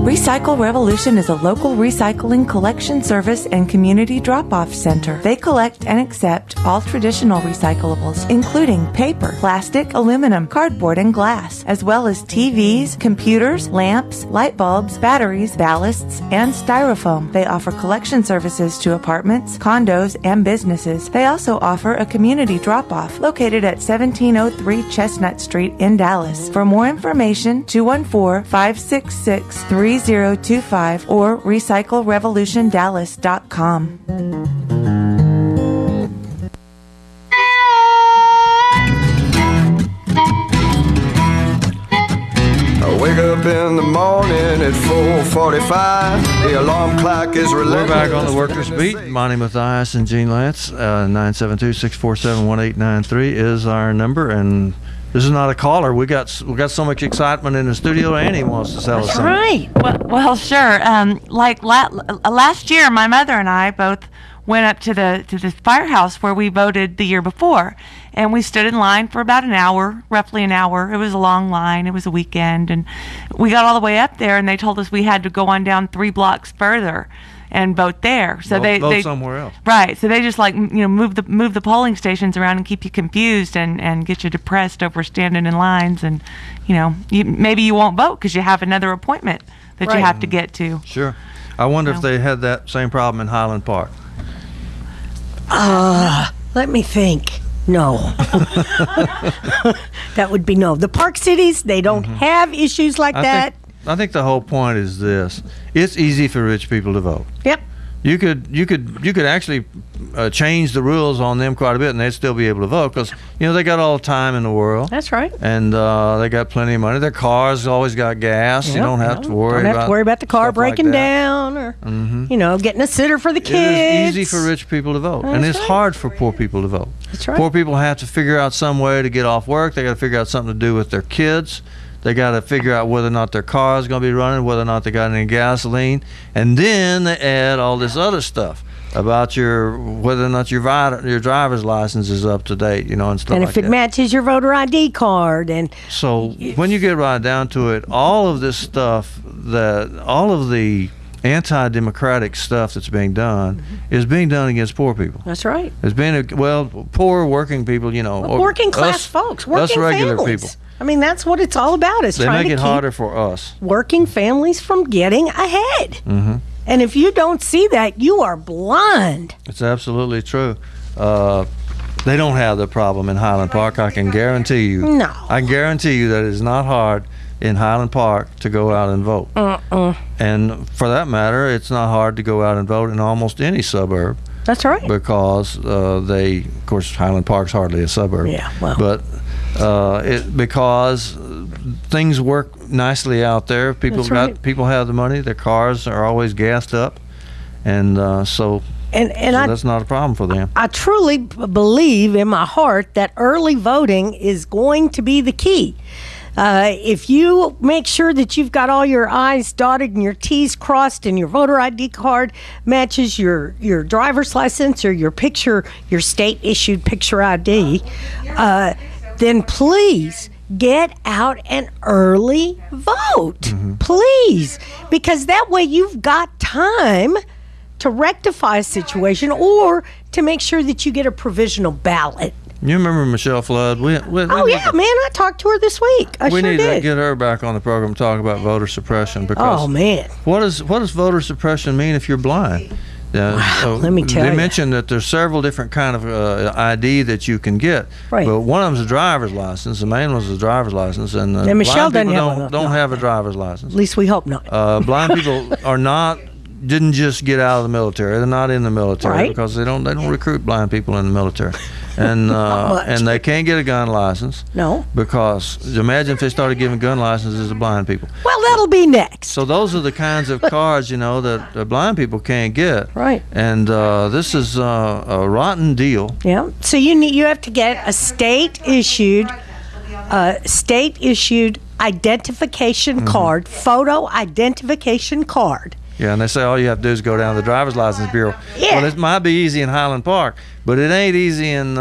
Recycle Revolution is a local recycling collection service and community drop-off center. They collect and accept all traditional recyclables, including paper, plastic, aluminum, cardboard, and glass, as well as TVs, computers, lamps, light bulbs, batteries, ballasts, and styrofoam. They offer collection services to apartments, condos, and businesses. They also offer a community drop-off located at 1703 Chestnut Street in Dallas. For more information, 214-566-3025 or recyclerevolutiondallas.com. I wake up in the morning at 4:45. The alarm clock is relentless. We're back on the Workers Beat. Monty Mathias and Gene Lantz. 972-647-1893 is our number, and this is not a caller. We got so much excitement in the studio. Annie wants to sell us something. Right. Well, sure. Like last year, my mother and I both went up to the firehouse where we voted the year before, and we stood in line for about an hour, roughly an hour. It was a long line. It was a weekend, and we got all the way up there, and they told us we had to go on down 3 blocks further and vote there. So they somewhere else. Right. So they just move the polling stations around and keep you confused and get you depressed over standing in lines, and maybe you won't vote because you have another appointment that you have to get to. Sure. I wonder if they had that same problem in Highland Park. Let me think. No. That would be no. The park cities, they don't have issues like that. I think the whole point is this: it's easy for rich people to vote. Yep. You could actually change the rules on them quite a bit, and they'd still be able to vote because they got all the time in the world. That's right. And they got plenty of money. Their cars always got gas. Yep. You don't have to worry about the car breaking down or getting a sitter for the kids. It is easy for rich people to vote, and it's hard for poor people to vote. That's right. Poor people have to figure out some way to get off work. They got to figure out something to do with their kids. They got to figure out whether or not their car is going to be running, whether or not they got any gasoline, and then they add all this other stuff about whether or not your driver's license is up to date, and stuff and like that. And if it matches your voter ID card, and so when you get right down to it, all of this stuff, all of the anti-democratic stuff that's being done is being done against poor people. That's right. It's being poor working people, working class folks, working regular families. people. I mean, that's what it's all about. Is they trying make to it keep harder for us working families from getting ahead. Mm-hmm. And if you don't see that, you are blind. It's absolutely true. They don't have the problem in Highland Park. I can guarantee you. No. I guarantee you that it's not hard in Highland Park to go out and vote. And for that matter, it's not hard to go out and vote in almost any suburb. That's right. Because of course, Highland Park's hardly a suburb. Yeah, well. But because things work nicely out there. People have the money. Their cars are always gassed up, and so that's not a problem for them. I truly believe in my heart that early voting is going to be the key. If you make sure that you've got all your I's dotted and your T's crossed and your voter ID card matches your driver's license or your state-issued picture ID, then please get out and early vote. Mm-hmm. Please. Because that way you've got time to rectify a situation or to make sure that you get a provisional ballot. You remember Michelle Flood? Man, I talked to her this week. We need to get her back on the program and talk about voter suppression. Because man. What does voter suppression mean if you're blind? Let me tell you. They mentioned that there's several different kind of ID that you can get. Right. But one of them's a driver's license. The main one's a driver's license. And Michelle blind people doesn't don't have a driver's license. At least we hope not. Blind people didn't just get out of the military. They're not in the military Right. because they don't recruit blind people in the military. And and they can't get a gun license. No. Because imagine if they started giving gun licenses to blind people. Well, that'll be next. So those are the kinds of cards, that the blind people can't get. Right. And this is a rotten deal. Yeah. So you have to get a state issued identification card, photo identification card. Yeah, and they say all you have to do is go down to the driver's license bureau. Yeah. Well, it might be easy in Highland Park, but it ain't easy in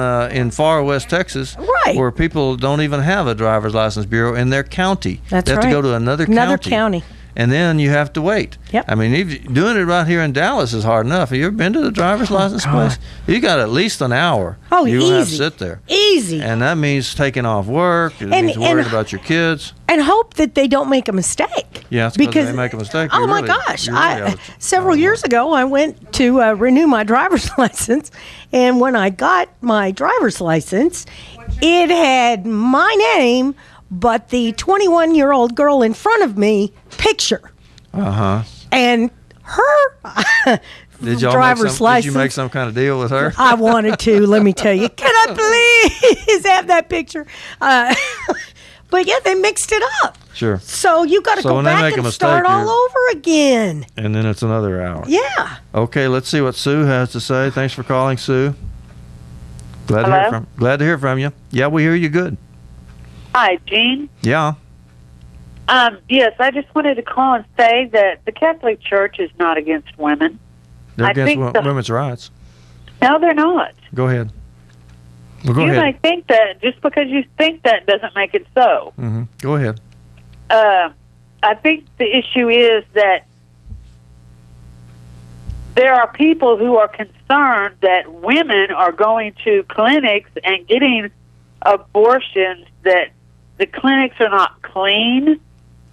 far west Texas, right? Where people don't even have a driver's license bureau in their county. That's they have right. to go to another county. And then you have to wait. Yep. I mean, doing it right here in Dallas is hard enough. Have you ever been to the driver's license place? You got at least an hour. Oh, you easy. have to sit there. Easy. And that means taking off work. It means worried about your kids. And hope that they don't make a mistake. Yeah, because they make a mistake. Oh my gosh! Several years ago, I went to renew my driver's license, and when I got my driver's license, it had my name, but the 21-year-old girl in front of me picture. And her driver's license. Did you make some kind of deal with her? I wanted to. Let me tell you. Can I please have that picture? But yeah, they mixed it up. Sure. So you got to go back and start all over again. And then it's another hour. Yeah. Okay, let's see what Sue has to say. Thanks for calling, Sue. Glad to hear from you. Yeah, we hear you good. Hi, Gene. Yeah. Yes, I just wanted to call and say that the Catholic Church is not against women. They're against women's rights. No, they're not. Go ahead. Well, go you ahead. may think that just because you think that doesn't make it so. Mm-hmm. Go ahead. I think the issue is that there are people who are concerned that women are going to clinics and getting abortions, that the clinics are not clean,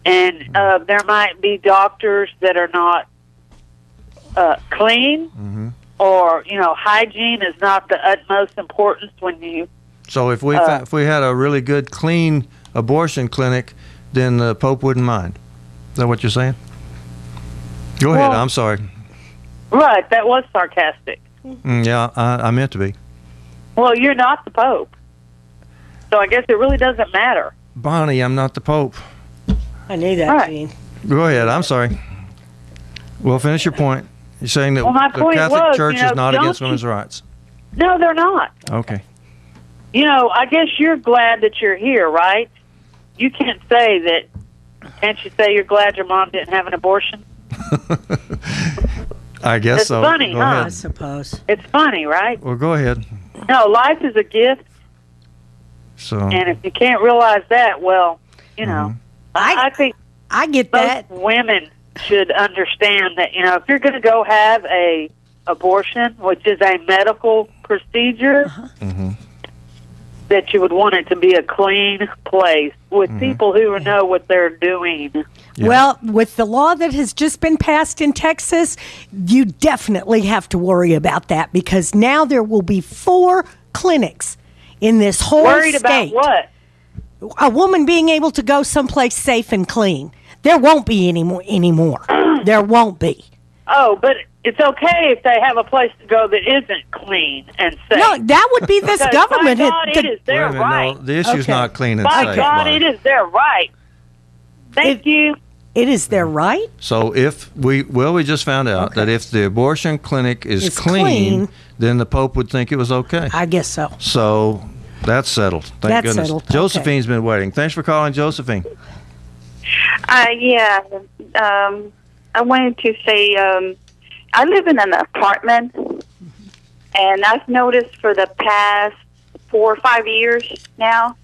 and there might be doctors that are not clean. Mm-hmm. Or, hygiene is not the utmost importance when you... So if we had a really good, clean abortion clinic, then the Pope wouldn't mind. Is that what you're saying? Go ahead. I'm sorry. Right, that was sarcastic. Yeah, I meant to be. Well, you're not the Pope. So I guess it really doesn't matter. Bonnie, I'm not the Pope. I knew that, Gene. Go ahead. I'm sorry. Well, finish your point. You're saying that the Catholic Church is not against women's rights. No, they're not. Okay. I guess you're glad that you're here, right? You can't say that. Can't you say you're glad your mom didn't have an abortion? I guess it's so. Funny, go huh? ahead. I suppose. It's funny, right? Well, go ahead. No, life is a gift. So. And if you can't realize that, well, I think I get most that. Women should understand that, if you're going to go have a abortion, which is a medical procedure, that you would want it to be a clean place with people who know what they're doing. Yeah. Well, with the law that has just been passed in Texas, you definitely have to worry about that, because now there will be 4 clinics in this whole Worried state. About what? A woman being able to go someplace safe and clean. There won't be anymore. There won't be. Oh, but it's okay if they have a place to go that isn't clean and safe. No, that would be this government. By God, it is their right. No, the issue's not clean and by safe. By God, it is their right. Thank you. It is their right? So we just found out that if the abortion clinic is clean, then the Pope would think it was okay. I guess so. So that's settled. Thank goodness. Settled. Josephine's been waiting. Thanks for calling, Josephine. I wanted to say I live in an apartment, and I've noticed for the past 4 or 5 years now,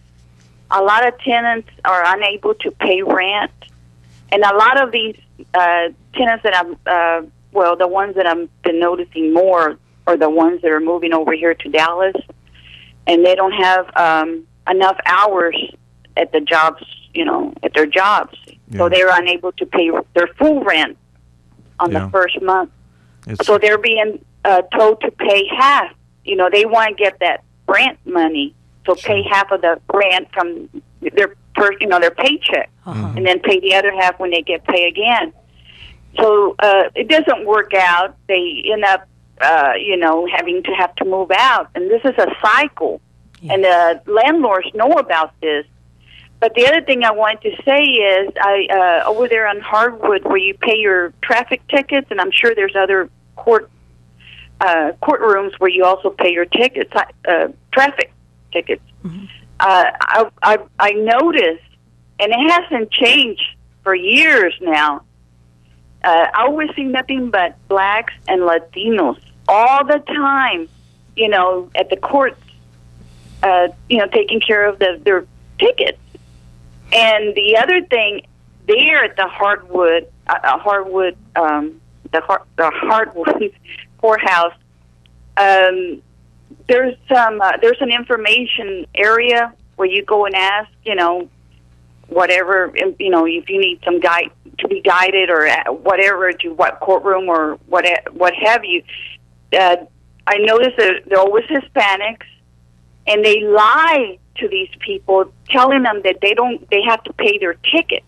a lot of tenants are unable to pay rent, and a lot of these tenants that the ones that I've been noticing more are the ones that are moving over here to Dallas, and they don't have enough hours at the jobs, at their jobs. Yeah. So they're unable to pay their full rent on the first month. So they're being told to pay half. You know, they want to get that grant money, so pay half of the grant from their their paycheck, and then pay the other half when they get paid again. So it doesn't work out. They end up, having to move out, and this is a cycle. Yeah. And the landlords know about this. But the other thing I wanted to say is, over there on Hardwood, where you pay your traffic tickets, and I'm sure there's other courtrooms where you also pay your tickets, traffic tickets. Mm-hmm. I noticed, and it hasn't changed for years now. I always see nothing but blacks and Latinos all the time, at the courts, taking care of their tickets. And the other thing, there at the Hardwood courthouse, there's an information area where you go and ask, whatever, if you need some guide to be guided or whatever to what courtroom or what have you. I noticed that they're always Hispanics, and they lie to these people, telling them that they have to pay their ticket.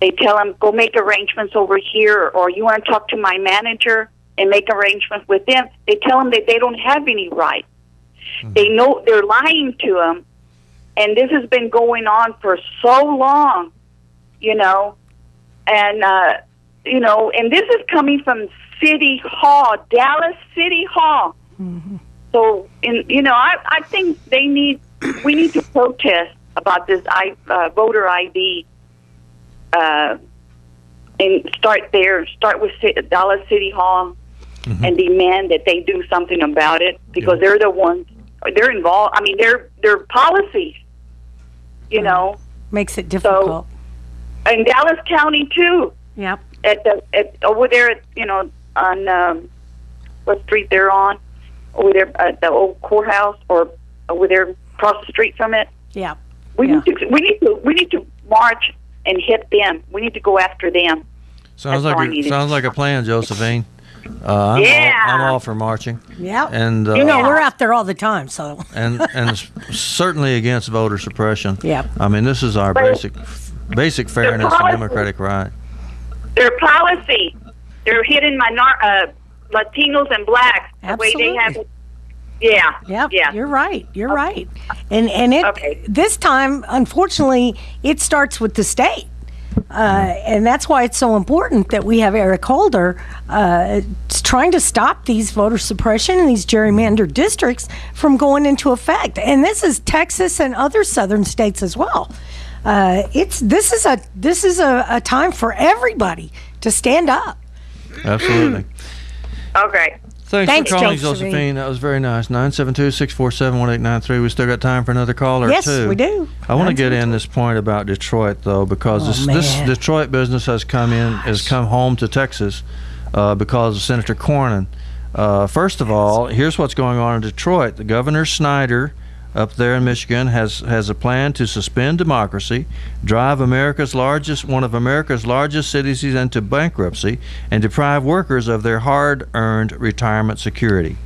They tell them, go make arrangements over here, or you want to talk to my manager and make arrangements with them. They tell them that they don't have any right. Mm-hmm. They know they're lying to them, and this has been going on for so long, and this is coming from City Hall, Dallas City Hall. Mm-hmm. So, I think we need to protest about this voter ID, and start with Dallas City Hall, mm-hmm. and demand that they do something about it, because they're the ones, they're involved. I mean, their policies, makes it difficult. So, in Dallas County too. Yep. Over there, on what street they're on. Over there at the old courthouse, or over there across the street from it. Yeah. We need to march and hit them. We need to go after them. Sounds like a plan, Josephine. I'm all for marching. Yeah. And we're out there all the time, so. and certainly against voter suppression. Yeah. I mean, this is our basic fairness and democratic right. Their policy. They're hitting Latinos and blacks. Absolutely. The way they have it. Yeah. Yep. Yeah. You're right. And this time, unfortunately, it starts with the state. And that's why it's so important that we have Eric Holder trying to stop these voter suppression and these gerrymandered districts from going into effect. And this is Texas and other southern states as well. This is a time for everybody to stand up. Absolutely. Okay. Thanks for calling, Josephine. That was very nice. 972-647-1893. We still got time for another caller, yes, too. Yes, we do. I want to get in this point about Detroit, though, because this Detroit business has come home to Texas because of Senator Cornyn. First of all, here's what's going on in Detroit. The Governor Snyder up there in Michigan has a plan to suspend democracy, drive one of America's largest cities into bankruptcy, and deprive workers of their hard-earned retirement security.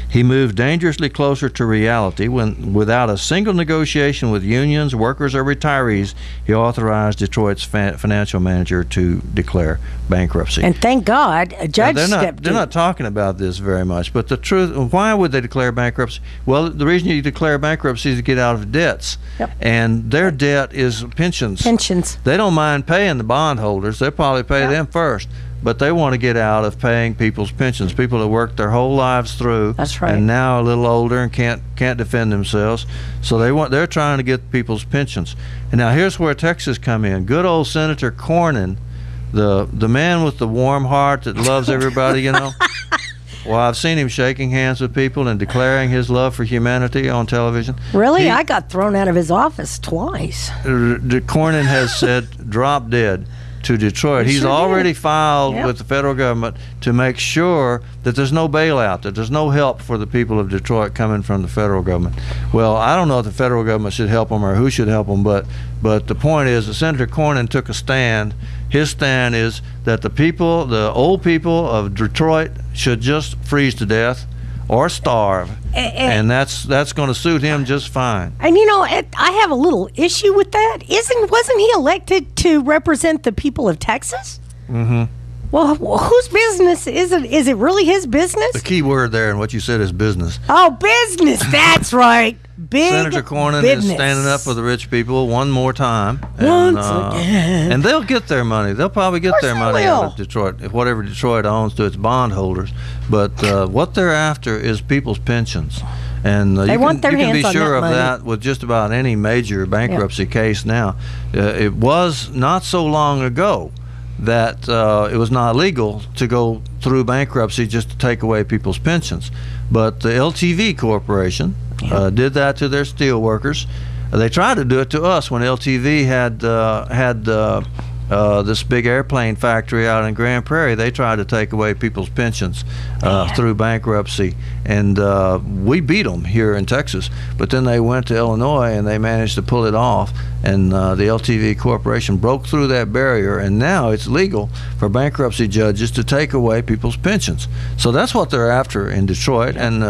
He moved dangerously closer to reality when, without a single negotiation with unions, workers, or retirees, he authorized Detroit's financial manager to declare bankruptcy. And thank God a judge stepped in. They're not talking about this very much, but the truth, why would they declare bankruptcy? Well, the reason you declare bankruptcy is to get out of debts. Yep. And their debt is pensions. They don't mind paying the bondholders. They'll probably pay them first. But they want to get out of paying people's pensions. People that worked their whole lives through, that's right, and now a little older and can't defend themselves. So they're trying to get people's pensions. And now here's where Texas come in. Good old Senator Cornyn, the man with the warm heart that loves everybody, Well, I've seen him shaking hands with people and declaring his love for humanity on television. Really? I got thrown out of his office twice. Cornyn has said, drop dead. to Detroit. He's already filed with the federal government to make sure that there's no bailout, that there's no help for the people of Detroit coming from the federal government. Well, I don't know if the federal government should help them or who should help them, but the point is that Senator Cornyn took a stand. His stand is that the old people of Detroit should just freeze to death or starve, and that's going to suit him just fine. And I have a little issue with that. Wasn't he elected to represent the people of Texas? Mm-hmm. Well, whose business is it? Is it really his business? The key word there in what you said is business. Oh, business. That's right. Big Senator Cornyn business. is standing up for the rich people one more time. Once again. And they'll get their money. They'll probably get their money out of Detroit, whatever Detroit owns to its bondholders. But what they're after is people's pensions. And you can be sure of that with just about any major bankruptcy case now. It was not so long ago that it was not legal to go through bankruptcy just to take away people's pensions. But the LTV Corporation did that to their steel workers. They tried to do it to us when LTV had this big airplane factory out in Grand Prairie. They tried to take away people's pensions through bankruptcy, and we beat them here in Texas. But then they went to Illinois and they managed to pull it off, and the LTV Corporation broke through that barrier, and now it's legal for bankruptcy judges to take away people's pensions. So that's what they're after in Detroit, and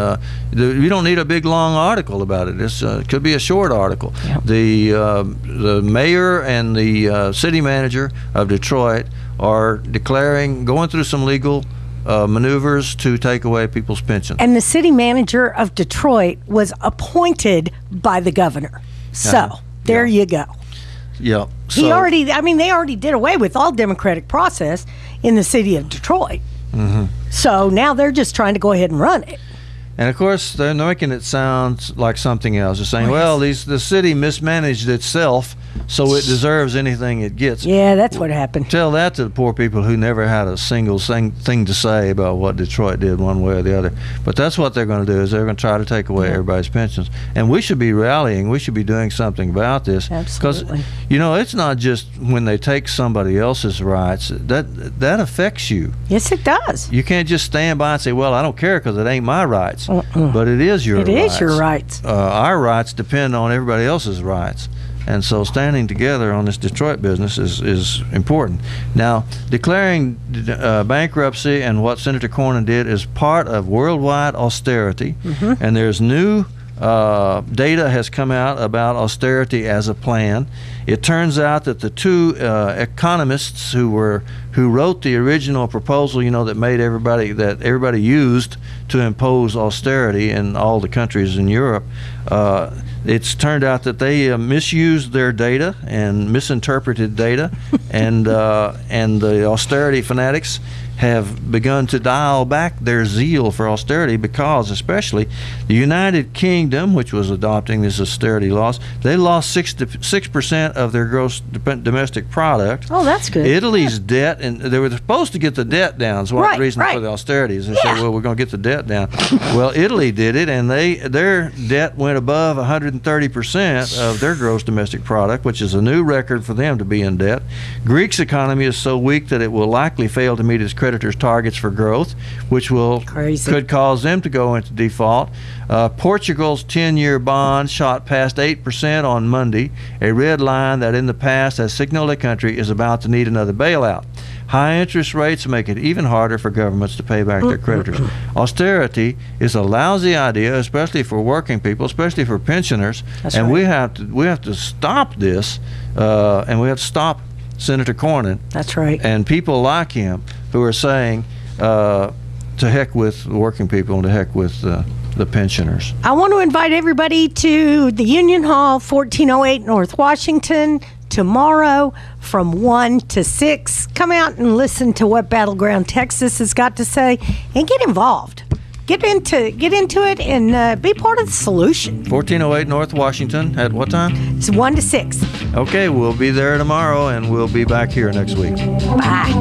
you don't need a big long article about it. It could be a short article. The mayor and the city manager of Detroit are going through some legal maneuvers to take away people's pensions. And the city manager of Detroit was appointed by the governor. So there you go. Yeah. They already did away with all democratic process in the city of Detroit. Mm-hmm. So now they're just trying to go ahead and run it. And of course, they're making it sound like something else. They're saying, the city mismanaged itself, so it deserves anything it gets. Yeah, that's what happened. Tell that to the poor people who never had a single thing to say about what Detroit did one way or the other. But that's what they're going to do, is they're going to try to take away everybody's pensions. And we should be rallying. We should be doing something about this. Absolutely. Because, it's not just when they take somebody else's rights. That affects you. Yes, it does. You can't just stand by and say, well, I don't care because it ain't my rights. But it is your rights. It is your rights. Our rights depend on everybody else's rights. And so standing together on this Detroit business is important. Now, declaring bankruptcy and what Senator Cornyn did is part of worldwide austerity. Mm-hmm. And there's new data has come out about austerity as a plan. It turns out that the two economists who wrote the original proposal, that everybody used to impose austerity in all the countries in Europe, it's turned out that they misused their data and misinterpreted data, and the austerity fanatics have begun to dial back their zeal for austerity, because especially the United Kingdom, which was adopting this austerity laws, they lost 6% of their gross domestic product. Oh, that's good. Italy's debt, and they were supposed to get the debt down. So one reason for the austerity is they said, well, we're going to get the debt down. Well, Italy did it, and their debt went above 130% of their gross domestic product, which is a new record for them to be in debt. Greece's economy is so weak that it will likely fail to meet its creditors' targets for growth, which could cause them to go into default. Portugal's 10-year bond shot past 8% on Monday, a red line that in the past has signaled the country is about to need another bailout. High interest rates make it even harder for governments to pay back their creditors. Austerity is a lousy idea, especially for working people, especially for pensioners. And we have to stop this, and we have to stop Senator Cornyn. That's right. And people like him who are saying, to heck with working people and to heck with the pensioners. I want to invite everybody to the Union Hall, 1408 North Washington, tomorrow from 1 to 6. Come out and listen to what Battleground Texas has got to say and get involved. Get into it and be part of the solution. 1408 North Washington at what time? It's 1 to 6. Okay, we'll be there tomorrow, and we'll be back here next week. Bye.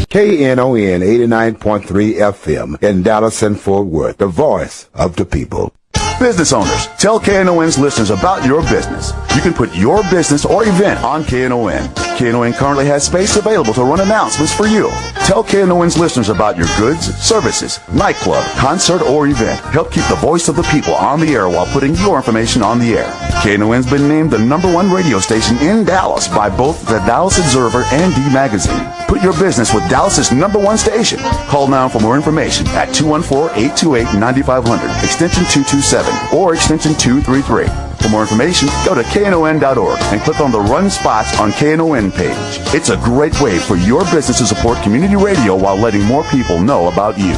KNON 89.3 FM in Dallas and Fort Worth, the voice of the people. Business owners, tell KNON's listeners about your business. You can put your business or event on KNON. KNON currently has space available to run announcements for you. Tell KNON's listeners about your goods, services, nightclub, concert, or event. Help keep the voice of the people on the air while putting your information on the air. KNON's been named the #1 radio station in Dallas by both the Dallas Observer and D Magazine. Put your business with Dallas's #1 station. Call now for more information at 214-828-9500, extension 227, or extension 233. For more information, go to KNON.org and click on the Run Spots on KNON page. It's a great way for your business to support community radio while letting more people know about you.